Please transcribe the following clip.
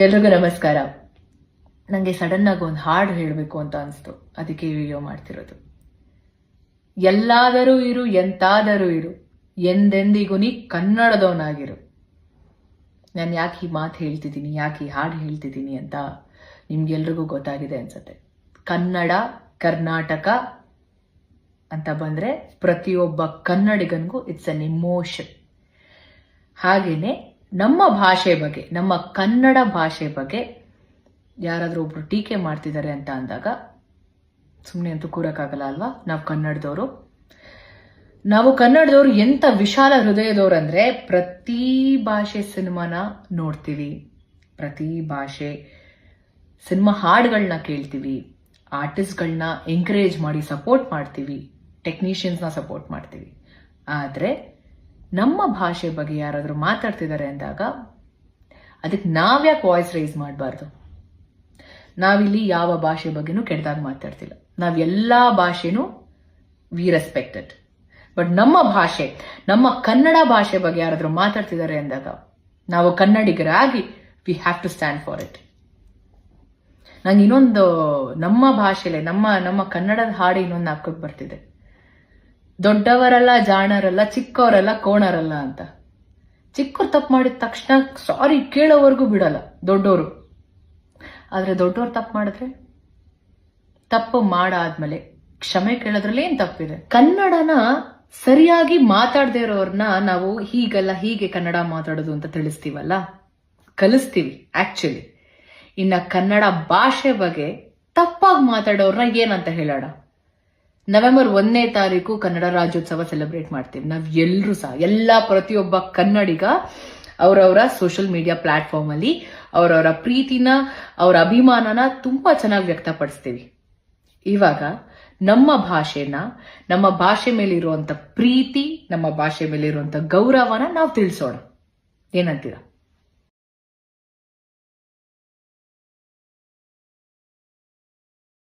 ಎಲ್ರಿಗೂ ನಮಸ್ಕಾರ. ನನಗೆ ಸಡನ್ ಆಗಿ ಒಂದು ಹಾಡು ಹೇಳಬೇಕು ಅಂತ ಅನಿಸ್ತು, ಅದಕ್ಕೆ ವಿಡಿಯೋ ಮಾಡ್ತಿರೋದು. ಎಲ್ಲಾದರೂ ಇರು, ಎಂತಾದರೂ ಇರು, ಎಂದೆಂದಿಗೂ ನೀ ಕನ್ನಡದವನಾಗಿರು. ನಾನು ಯಾಕೆ ಈ ಮಾತು ಹೇಳ್ತಿದ್ದೀನಿ, ಯಾಕೆ ಈ ಹಾಡು ಹೇಳ್ತಿದ್ದೀನಿ ಅಂತ ನಿಮ್ಗೆಲ್ರಿಗೂ ಗೊತ್ತಾಗಿದೆ ಅನ್ಸತ್ತೆ. ಕನ್ನಡ, ಕರ್ನಾಟಕ ಅಂತ ಬಂದ್ರೆ ಪ್ರತಿಯೊಬ್ಬ ಕನ್ನಡಿಗನಿಗೂ ಇಟ್ಸ್ ಅನ್ ಇಮೋಷನ್. ಹಾಗೇನೆ ನಮ್ಮ ಭಾಷೆ ಬಗ್ಗೆ, ನಮ್ಮ ಕನ್ನಡ ಭಾಷೆ ಬಗ್ಗೆ ಯಾರಾದ್ರೂ ಒಬ್ರು ಟೀಕೆ ಮಾಡ್ತಿದ್ದಾರೆ ಅಂತ ಅಂದಾಗ ಸುಮ್ಮನೆ ಅಂತೂ ಕೂರಕ್ಕಾಗಲ್ಲ ಅಲ್ವಾ. ನಾವು ಕನ್ನಡದವರು ಎಂತ ವಿಶಾಲ ಹೃದಯದವ್ರು ಅಂದ್ರೆ, ಪ್ರತಿ ಭಾಷೆ ಸಿನಿಮಾನ ನೋಡ್ತೀವಿ, ಪ್ರತಿ ಭಾಷೆ ಸಿನಿಮಾ ಹಾಡುಗಳನ್ನ ಕೇಳ್ತೀವಿ, ಆರ್ಟಿಸ್ಟ್ಗಳನ್ನ ಎಂಕರೇಜ್ ಮಾಡಿ ಸಪೋರ್ಟ್ ಮಾಡ್ತೀವಿ, ಟೆಕ್ನಿಷಿಯನ್ಸ್ನ ಸಪೋರ್ಟ್ ಮಾಡ್ತೀವಿ. ಆದ್ರೆ ನಮ್ಮ ಭಾಷೆ ಬಗ್ಗೆ ಯಾರಾದ್ರೂ ಮಾತಾಡ್ತಿದ್ದಾರೆ ಅಂದಾಗ ಅದಕ್ಕೆ ನಾವ್ಯಾಕೆ ವಾಯ್ಸ್ ರೈಸ್ ಮಾಡಬಾರ್ದು? ನಾವಿಲ್ಲಿ ಯಾವ ಭಾಷೆ ಬಗ್ಗೆನೂ ಕೆಟ್ಟದಾಗ ಮಾತಾಡ್ತಿಲ್ಲ. ನಾವೆಲ್ಲಾ ಭಾಷೆನೂ ವಿ ರೆಸ್ಪೆಕ್ಟೆಡ್. ಬಟ್ ನಮ್ಮ ಭಾಷೆ, ನಮ್ಮ ಕನ್ನಡ ಭಾಷೆ ಬಗ್ಗೆ ಯಾರಾದ್ರೂ ಮಾತಾಡ್ತಿದ್ದಾರೆ ಅಂದಾಗ ನಾವು ಕನ್ನಡಿಗರಾಗಿ we have to stand for it. ನಂಗೆ ಇನ್ನೊಂದು ನಮ್ಮ ಭಾಷೆಲೆ ನಮ್ಮ ಕನ್ನಡದ ಹಾಡು ಇನ್ನೊಂದು ಹಾಕೋಕ್ ಬರ್ತಿದೆ. ದೊಡ್ಡವರಲ್ಲ ಜಾಣರಲ್ಲ, ಚಿಕ್ಕವರಲ್ಲ ಕೋಣರಲ್ಲ ಅಂತ. ಚಿಕ್ಕವ್ರು ತಪ್ಪು ಮಾಡಿದ ತಕ್ಷಣ ಸಾರಿ ಕೇಳೋವರೆಗೂ ಬಿಡಲ್ಲ ದೊಡ್ಡವರು. ಆದ್ರೆ ದೊಡ್ಡವ್ರು ತಪ್ಪು ಮಾಡಿದ್ರೆ, ತಪ್ಪು ಮಾಡಾದ್ಮೇಲೆ ಕ್ಷಮೆ ಕೇಳೋದ್ರಲ್ಲಿ ಏನ್ ತಪ್ಪಿದೆ? ಕನ್ನಡನ ಸರಿಯಾಗಿ ಮಾತಾಡದೇ ಇರೋರ್ನ ನಾವು ಹೀಗಲ್ಲ ಹೀಗೆ ಕನ್ನಡ ಮಾತಾಡೋದು ಅಂತ ತಿಳಿಸ್ತೀವಲ್ಲ, ಕಲಿಸ್ತೀವಿ ಆಕ್ಚುಲಿ. ಇನ್ನ ಕನ್ನಡ ಭಾಷೆ ಬಗ್ಗೆ ತಪ್ಪಾಗಿ ಮಾತಾಡೋರ್ನ ಏನಂತ ಹೇಳೋಣ? ನವೆಂಬರ್ 1ನೇ ತಾರೀಕು ಕನ್ನಡ ರಾಜ್ಯೋತ್ಸವ ಸೆಲೆಬ್ರೇಟ್ ಮಾಡ್ತೀವಿ. ನಾವ್ ಎಲ್ರೂ ಸಹ, ಪ್ರತಿಯೊಬ್ಬ ಕನ್ನಡಿಗ ಅವರವರ ಸೋಷಿಯಲ್ ಮೀಡಿಯಾ ಪ್ಲಾಟ್ಫಾರ್ಮ್ ಅಲ್ಲಿ ಅವರವರ ಪ್ರೀತಿನ, ಅವರ ಅಭಿಮಾನನ ತುಂಬಾ ಚೆನ್ನಾಗಿ ವ್ಯಕ್ತಪಡಿಸ್ತೀವಿ. ಇವಾಗ ನಮ್ಮ ಭಾಷೆನ, ನಮ್ಮ ಭಾಷೆ ಮೇಲಿರುವಂತ ಪ್ರೀತಿ, ನಮ್ಮ ಭಾಷೆ ಮೇಲಿರುವಂತ ಗೌರವನ ನಾವು ತಿಳಿಸೋಣ. ಏನಂತೀರಾ?